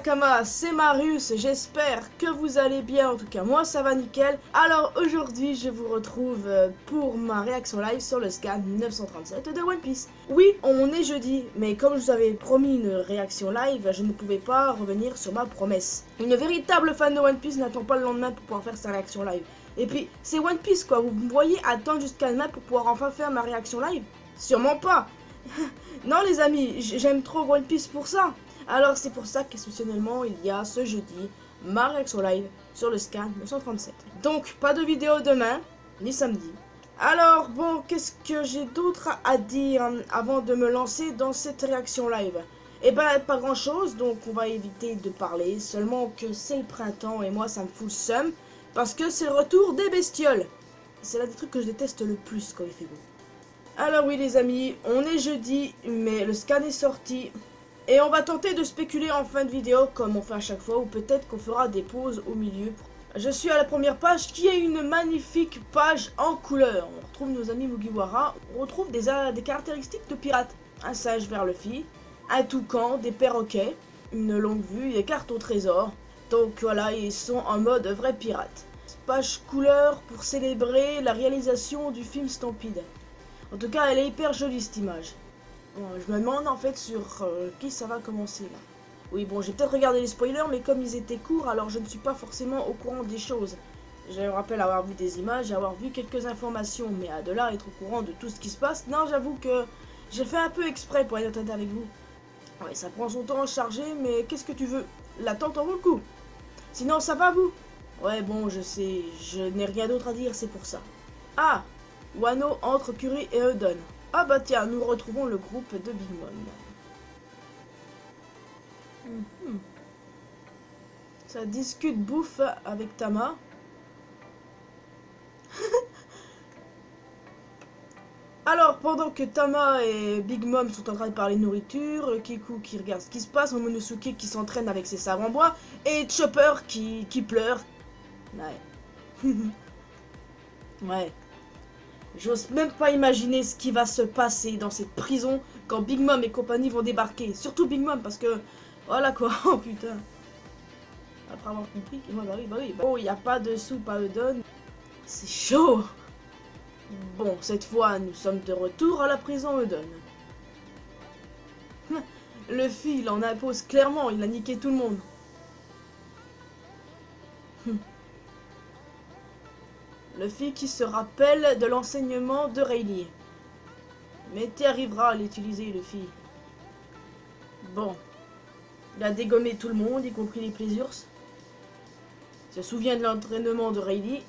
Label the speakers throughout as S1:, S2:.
S1: Nakama, c'est Marius, j'espère que vous allez bien, en tout cas moi ça va nickel. Alors aujourd'hui je vous retrouve pour ma réaction live sur le scan 937 de One Piece. Oui, on est jeudi, mais comme je vous avais promis une réaction live, je ne pouvais pas revenir sur ma promesse. Une véritable fan de One Piece n'attend pas le lendemain pour pouvoir faire sa réaction live. Et puis c'est One Piece quoi, vous me voyez attendre jusqu'à demain pour pouvoir enfin faire ma réaction live? Sûrement pas. Non les amis, j'aime trop One Piece pour ça. Alors c'est pour ça qu'exceptionnellement il y a ce jeudi ma réaction live sur le scan 937. Donc pas de vidéo demain, ni samedi. Alors bon, qu'est-ce que j'ai d'autre à dire avant de me lancer dans cette réaction live? Eh ben pas grand chose, donc on va éviter de parler, seulement que c'est le printemps et moi ça me fout le seum, parce que c'est le retour des bestioles. C'est l'un des trucs que je déteste le plus quand il fait beau. Alors oui les amis, on est jeudi, mais le scan est sorti. Et on va tenter de spéculer en fin de vidéo comme on fait à chaque fois, ou peut-être qu'on fera des pauses au milieu. Je suis à la première page qui est une magnifique page en couleur. On retrouve nos amis Mugiwara, on retrouve des caractéristiques de pirates. Un singe vers Luffy, un toucan, des perroquets, une longue vue, des cartes au trésor. Donc voilà, ils sont en mode vrai pirate. Page couleur pour célébrer la réalisation du film Stampede. En tout cas, elle est hyper jolie cette image. Bon, je me demande en fait sur qui ça va commencer là. Oui bon, j'ai peut-être regardé les spoilers, mais comme ils étaient courts, alors je ne suis pas forcément au courant des choses. Je me rappelle avoir vu des images, avoir vu quelques informations, mais à de là être au courant de tout ce qui se passe, non j'avoue que j'ai fait un peu exprès pour être honnête avec vous. Ouais, ça prend son temps à charger, mais qu'est-ce que tu veux? L'attente en vaut le coup. Sinon ça va vous? Ouais bon, je sais, je n'ai rien d'autre à dire, c'est pour ça. Ah, Wano entre Curie et Eudon. Ah bah tiens, nous retrouvons le groupe de Big Mom. Ça discute bouffe avec Tama. Alors, pendant que Tama et Big Mom sont en train de parler nourriture, Kiku qui regarde ce qui se passe, Momonosuke qui s'entraîne avec ses sabres en bois, et Chopper qui pleure. Ouais. Ouais. J'ose même pas imaginer ce qui va se passer dans cette prison quand Big Mom et compagnie vont débarquer. Surtout Big Mom parce que... Voilà quoi, oh putain. Après avoir compris que... Bah oui. Oh, il n'y a pas de soupe à Eudon. C'est chaud. Bon, cette fois, nous sommes de retour à la prison Eudon. Luffy, il en impose clairement, il a niqué tout le monde. Luffy qui se rappelle de l'enseignement de Rayleigh. Mais tu arriveras à l'utiliser, Luffy. Bon. Il a dégommé tout le monde, y compris les plaisirs. Se souvient de l'entraînement de Rayleigh.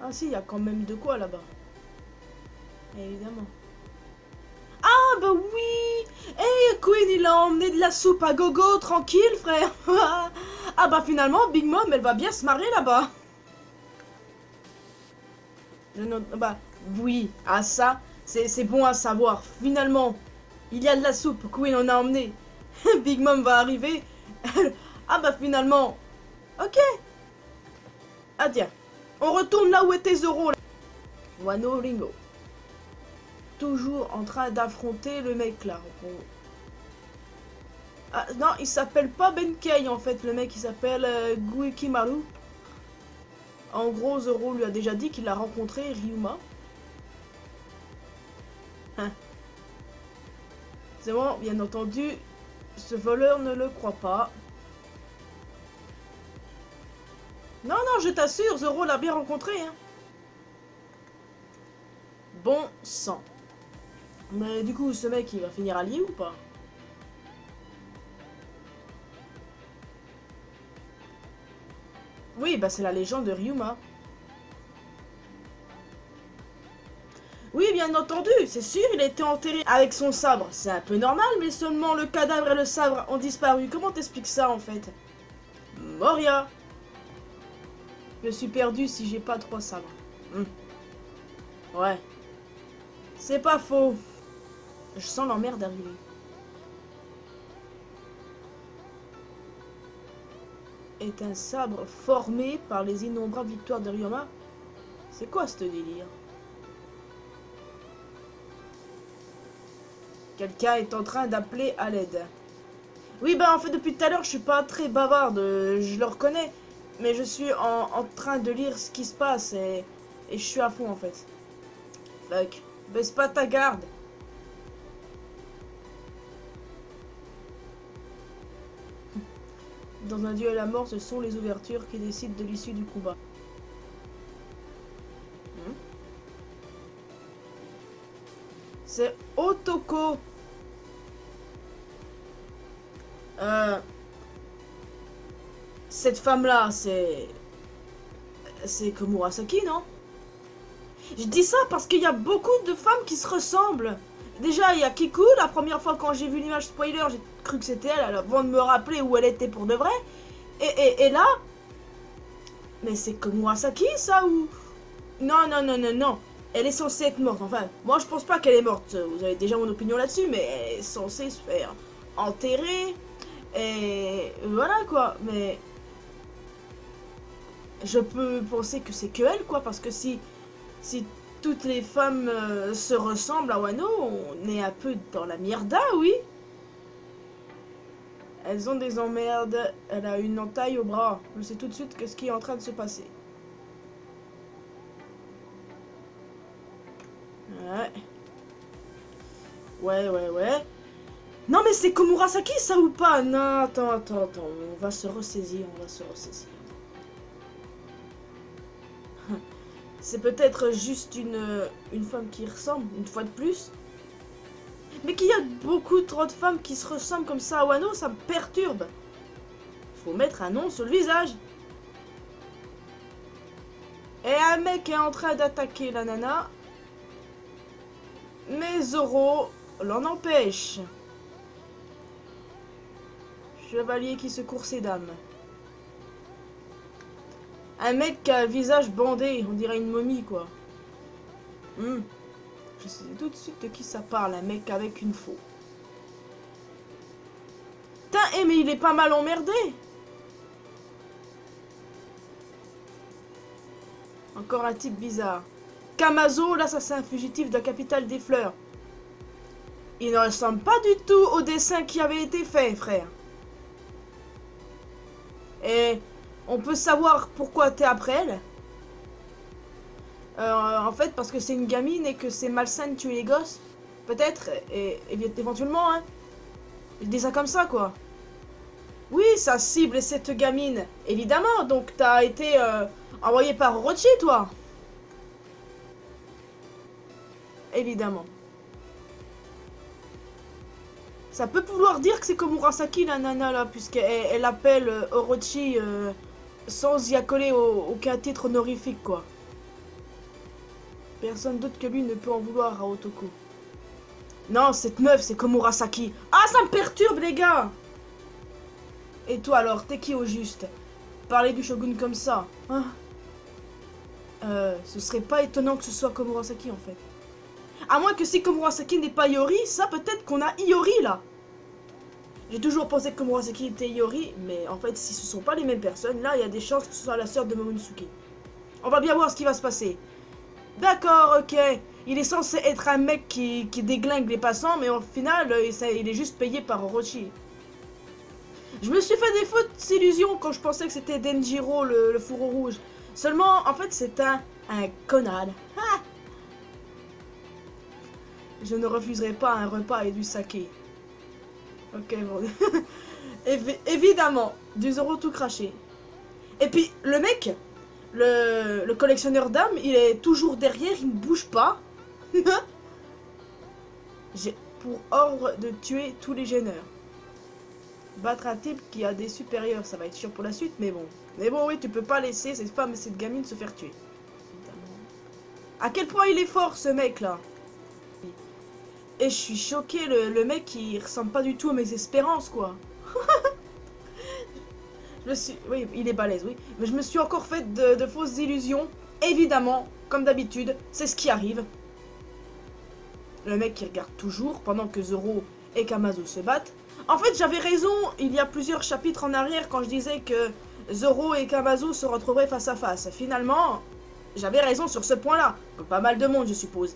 S1: Ah si, il y a quand même de quoi là-bas. Évidemment. Ah bah oui. Eh, Queen, il a emmené de la soupe à gogo, tranquille, frère. Ah bah finalement, Big Mom, elle va bien se marrer là-bas. Bah oui, ah ça, c'est bon à savoir. Finalement, il y a de la soupe, Queen en a emmené. Big Mom va arriver. Ah bah finalement, ok. Ah tiens, on retourne là où était Zoro. Là. Wano Ringo. Toujours en train d'affronter le mec là. Ah non, il s'appelle pas Benkei en fait, le mec il s'appelle Guikimaru. En gros, Zoro lui a déjà dit qu'il a rencontré Ryuma. Hein. C'est bon, bien entendu, ce voleur ne le croit pas. Non, non, je t'assure, Zoro l'a bien rencontré. Hein. Bon sang. Mais du coup, ce mec, il va finir allié ou pas? Oui, bah c'est la légende de Ryuma. Oui, bien entendu, c'est sûr, il a été enterré avec son sabre. C'est un peu normal, mais seulement le cadavre et le sabre ont disparu. Comment t'expliques ça, en fait? Moria. Je suis perdu si j'ai pas 3 sabres. Ouais. C'est pas faux. Je sens l'emmerde arriver. Est un sabre formé par les innombrables victoires de Ryoma. C'est quoi ce délire? Quelqu'un est en train d'appeler à l'aide. Oui, bah en fait, depuis tout à l'heure, je suis pas très bavarde, je le reconnais. Mais je suis en train de lire ce qui se passe et je suis à fond en fait. Fuck, baisse pas ta garde. Dans un duel à mort, ce sont les ouvertures qui décident de l'issue du combat. C'est Otoko. Cette femme-là, c'est Komurasaki, non? Je dis ça parce qu'il y a beaucoup de femmes qui se ressemblent. Déjà, il y a Kiku, la première fois quand j'ai vu l'image spoiler, j'ai cru que c'était elle avant de me rappeler où elle était pour de vrai. Et là... Mais c'est Komurasaki, ça, ou... Non, non, non, non, non. Elle est censée être morte. Enfin, moi, je pense pas qu'elle est morte. Vous avez déjà mon opinion là-dessus, mais elle est censée se faire enterrer. Et voilà, quoi. Mais... je peux penser que c'est que elle, quoi, parce que si toutes les femmes se ressemblent à Wano, on est un peu dans la mierda, oui. Elles ont des emmerdes, elle a une entaille au bras. Je sais tout de suite ce qui est en train de se passer. Ouais. Non mais c'est Komurasaki ça ou pas? Non, attends. On va se ressaisir. C'est peut-être juste une femme qui ressemble, une fois de plus. Mais qu'il y a beaucoup trop de femmes qui se ressemblent comme ça à Wano, ça me perturbe. Faut mettre un nom sur le visage. Et un mec est en train d'attaquer la nana. Mais Zoro l'en empêche. Chevalier qui secourt ses dames. Un mec qui a le visage bandé, on dirait une momie quoi. Je sais tout de suite de qui ça parle, un mec avec une faux. Putain, mais il est pas mal emmerdé. Encore un type bizarre. Kamazo, l'assassin fugitif de la capitale des fleurs. Il ne ressemble pas du tout au dessin qui avait été fait, frère. Et on peut savoir pourquoi t'es après elle? En fait, parce que c'est une gamine et que c'est malsain de tuer les gosses. Peut-être, et éventuellement, hein. Je dis ça comme ça, quoi. Oui, sa cible est cette gamine, évidemment. Donc t'as été envoyé par Orochi, toi. Évidemment. Ça peut vouloir dire que c'est Komurasaki, la nana, là, puisqu'elle appelle Orochi sans y accoler aucun titre honorifique, quoi. Personne d'autre que lui ne peut en vouloir à Otoko. Non, cette meuf, c'est Komurasaki. Ah, ça me perturbe, les gars. Et toi, alors, t'es qui au juste? Parler du shogun comme ça, hein? Ce serait pas étonnant que ce soit Komurasaki, en fait. À moins que si Komurasaki n'est pas Iori, ça peut-être qu'on a Iori, là. J'ai toujours pensé que Komurasaki était Iori, mais en fait, si ce sont pas les mêmes personnes, là, il y a des chances que ce soit la sœur de Momonosuke. On va bien voir ce qui va se passer. D'accord, ok. Il est censé être un mec qui déglingue les passants, mais au final, il est juste payé par Orochi. Je me suis fait des fausses illusions quand je pensais que c'était Denjiro, le fourreau rouge. Seulement, en fait, c'est un connard. Ah! Je ne refuserai pas un repas et du saké. Ok, bon. Évidemment, du Zoro tout craché. Et puis, le mec, le collectionneur d'âmes, il est toujours derrière, il ne bouge pas. J'ai pour ordre de tuer tous les gêneurs. Battre un type qui a des supérieurs, ça va être chiant pour la suite, mais bon. Mais bon, oui, tu peux pas laisser cette femme et cette gamine se faire tuer. À quel point il est fort, ce mec-là. Et je suis choqué, le mec, il ressemble pas du tout à mes espérances, quoi. Oui, il est balèze, oui. Mais je me suis encore fait de fausses illusions. Évidemment, comme d'habitude, c'est ce qui arrive. Le mec qui regarde toujours pendant que Zoro et Kamazo se battent. En fait, j'avais raison il y a plusieurs chapitres en arrière quand je disais que Zoro et Kamazo se retrouveraient face à face. Finalement, j'avais raison sur ce point-là. Comme pas mal de monde, je suppose.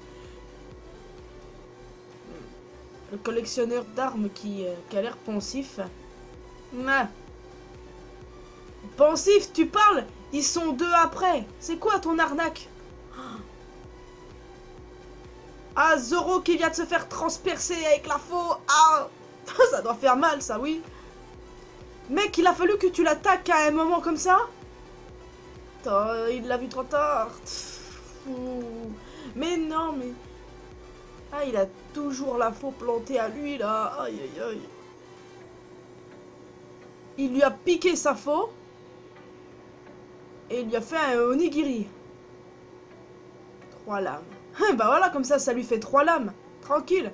S1: Le collectionneur d'armes qui a l'air pensif. Ah. Pensif, tu parles? Ils sont deux après. C'est quoi ton arnaque? Ah, Zoro qui vient de se faire transpercer avec la faux. Ah, ça doit faire mal, ça, oui. Mec, il a fallu que tu l'attaques à un moment comme ça? Putain, il l'a vu trop tard. Mais non, mais... Ah, il a toujours la faux plantée à lui, là. Aïe, aïe, aïe. Il lui a piqué sa faux. Et il lui a fait un onigiri. 3 lames. Bah voilà, comme ça lui fait 3 lames. Tranquille.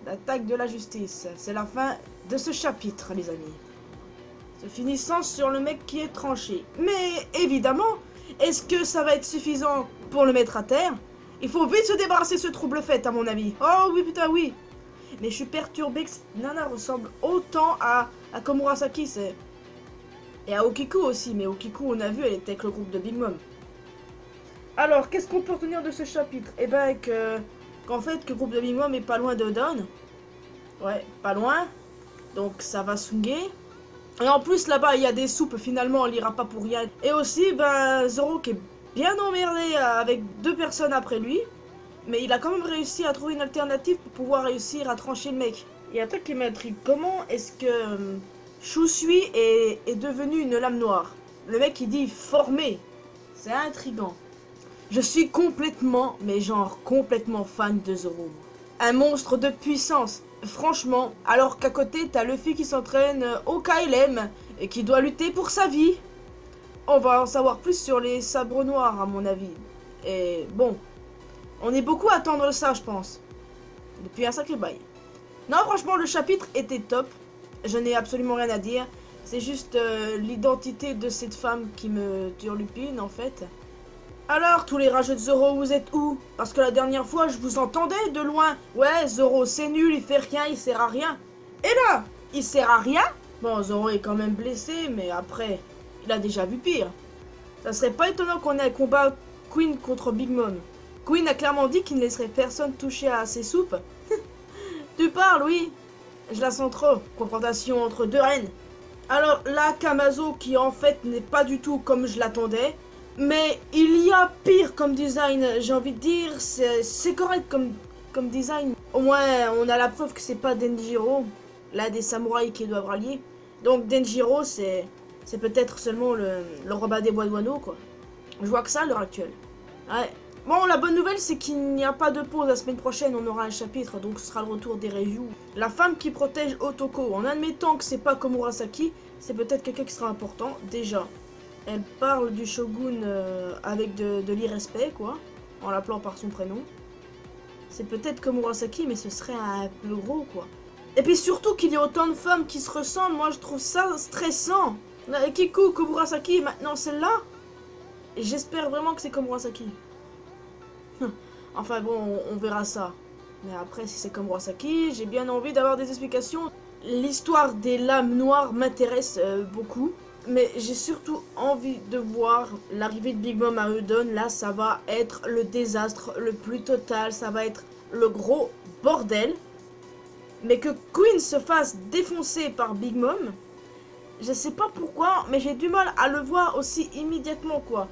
S1: L'attaque de la justice. C'est la fin de ce chapitre, les amis. Se finissant sur le mec qui est tranché. Mais évidemment, est-ce que ça va être suffisant pour le mettre à terre? Il faut vite se débarrasser de ce trouble fait, à mon avis. Oh oui, putain, oui. Mais je suis perturbé que cette nana ressemble autant à Komurasaki, c'est... Et à Okiku aussi, mais Okiku, on a vu, elle était avec le groupe de Big Mom. Alors, qu'est-ce qu'on peut retenir de ce chapitre? Eh ben, qu'en fait, que le groupe de Big Mom est pas loin de Don. Ouais, pas loin. Donc, ça va swinguer. Et en plus, là-bas, il y a des soupes, finalement, on l'ira pas pour rien. Et aussi, ben, Zoro qui est bien emmerdé avec 2 personnes après lui. Mais il a quand même réussi à trouver une alternative pour pouvoir réussir à trancher le mec. Et un truc qui m'intrigue, comment est-ce que Shusui est devenu une lame noire? Le mec il dit formé. C'est intriguant. Je suis complètement, mais genre complètement fan de Zoro. Un monstre de puissance. Franchement, alors qu'à côté t'as Luffy qui s'entraîne au KLM et qui doit lutter pour sa vie. On va en savoir plus sur les sabres noirs à mon avis. Et bon, on est beaucoup à attendre ça je pense. Depuis un sacré bail. Non franchement le chapitre était top. Je n'ai absolument rien à dire. C'est juste l'identité de cette femme qui me turlupine en fait. Alors tous les rageux de Zoro, vous êtes où? Parce que la dernière fois je vous entendais de loin. Ouais, Zoro c'est nul, il fait rien, il sert à rien. Et là, il sert à rien? Bon, Zoro est quand même blessé, mais après, il a déjà vu pire. Ça serait pas étonnant qu'on ait un combat Queen contre Big Mom. Queen a clairement dit qu'il ne laisserait personne toucher à ses soupes. Tu parles, oui. Je la sens trop. Confrontation entre 2 reines. Alors là, Kamazo, qui en fait n'est pas du tout comme je l'attendais. Mais il y a pire comme design, j'ai envie de dire. C'est correct comme design. Au moins, on a la preuve que c'est pas Denjiro, l'un des samouraïs qui doivent rallier. Donc Denjiro, c'est peut-être seulement le Robin des Bois de Wano, quoi. Je vois que ça à l'heure actuelle. Ouais. Bon, la bonne nouvelle, c'est qu'il n'y a pas de pause. La semaine prochaine, on aura un chapitre, donc ce sera le retour des reviews. La femme qui protège Otoko, en admettant que c'est pas Komurasaki, c'est peut-être quelqu'un qui sera important. Déjà, elle parle du shogun avec de l'irrespect, quoi, en l'appelant par son prénom. C'est peut-être Komurasaki, mais ce serait un peu gros, quoi. Et puis surtout qu'il y ait autant de femmes qui se ressemblent, moi je trouve ça stressant. Kiku, Komurasaki, maintenant celle-là. Et j'espère vraiment que c'est Komurasaki. Enfin bon, on verra ça. Mais après, si c'est comme Komurasaki, j'ai bien envie d'avoir des explications. L'histoire des lames noires m'intéresse beaucoup. Mais j'ai surtout envie de voir l'arrivée de Big Mom à Udon. Là, ça va être le désastre le plus total. Ça va être le gros bordel. Mais que Queen se fasse défoncer par Big Mom, je sais pas pourquoi, mais j'ai du mal à le voir aussi immédiatement, quoi.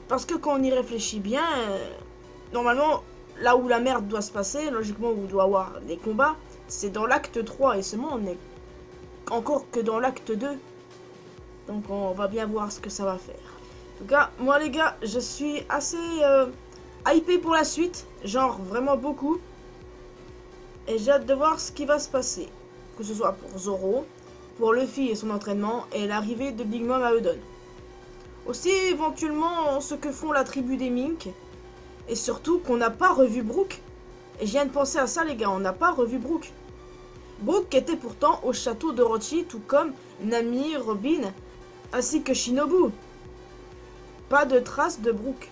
S1: Parce que quand on y réfléchit bien... Normalement, là où la merde doit se passer, logiquement où il doit y avoir des combats, c'est dans l'acte 3 et seulement on est encore que dans l'acte 2. Donc on va bien voir ce que ça va faire. En tout cas, moi les gars, je suis assez hypé pour la suite, genre vraiment beaucoup. Et j'ai hâte de voir ce qui va se passer. Que ce soit pour Zoro, pour Luffy et son entraînement, et l'arrivée de Big Mom à Udon. Aussi éventuellement ce que font la tribu des Mink. Et surtout qu'on n'a pas revu Brook. Et je viens de penser à ça les gars, on n'a pas revu Brook. Brook était pourtant au château de Orochi, tout comme Nami, Robin, ainsi que Shinobu. Pas de trace de Brook.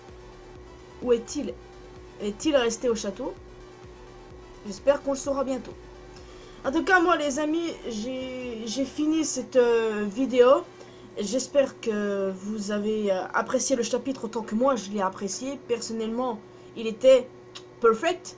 S1: Où est-il? Est-il resté au château? J'espère qu'on le saura bientôt. En tout cas moi les amis, j'ai fini cette vidéo. J'espère que vous avez apprécié le chapitre autant que moi je l'ai apprécié. Personnellement, il était perfect.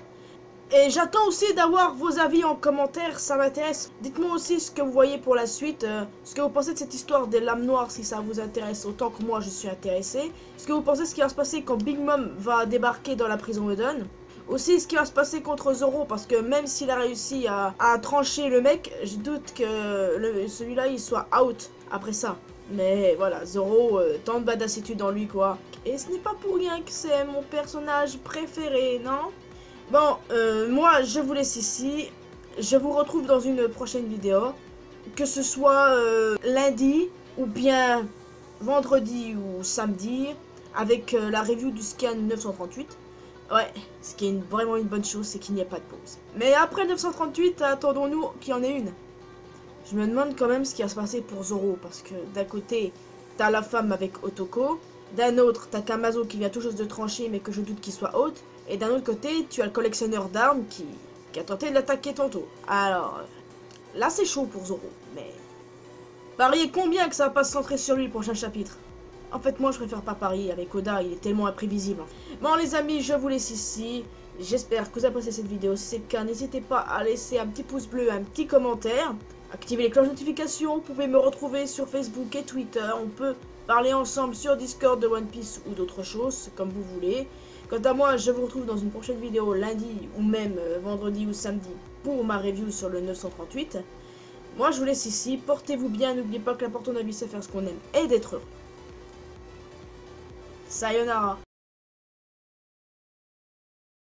S1: Et j'attends aussi d'avoir vos avis en commentaire, ça m'intéresse. Dites-moi aussi ce que vous voyez pour la suite, ce que vous pensez de cette histoire des lames noires si ça vous intéresse autant que moi je suis intéressé. Ce que vous pensez de ce qui va se passer quand Big Mom va débarquer dans la prison Eden. Aussi ce qui va se passer contre Zoro parce que même s'il a réussi à trancher le mec, je doute que celui-là il soit out après ça. Mais voilà, Zoro, tant de badassitude en lui quoi. Et ce n'est pas pour rien que c'est mon personnage préféré, non? Bon, moi je vous laisse ici. Je vous retrouve dans une prochaine vidéo. Que ce soit lundi ou bien vendredi ou samedi. Avec la review du scan 938. Ouais, ce qui est vraiment une bonne chose, c'est qu'il n'y a pas de pause. Mais après 938, attendons-nous qu'il y en ait une. Je me demande quand même ce qui va se passer pour Zoro. Parce que d'un côté, t'as la femme avec Otoko. D'un autre, t'as Kamazo qui vient tout juste de trancher mais que je doute qu'il soit haute. Et d'un autre côté, tu as le collectionneur d'armes qui a tenté de l'attaquer tantôt. Alors, là c'est chaud pour Zoro, mais... Pariez combien que ça va pas se centrer sur lui le prochain chapitre? En fait, moi je préfère pas parier, avec Oda, il est tellement imprévisible. Bon les amis, je vous laisse ici. J'espère que vous appréciez cette vidéo. Si c'est le cas, n'hésitez pas à laisser un petit pouce bleu, un petit commentaire. Activez les cloches de notification, vous pouvez me retrouver sur Facebook et Twitter. On peut parler ensemble sur Discord de One Piece ou d'autres choses, comme vous voulez. Quant à moi, je vous retrouve dans une prochaine vidéo lundi ou même vendredi ou samedi pour ma review sur le 938. Moi, je vous laisse ici. Portez-vous bien. N'oubliez pas que l'important dans la vie, c'est faire ce qu'on aime et d'être heureux. Sayonara.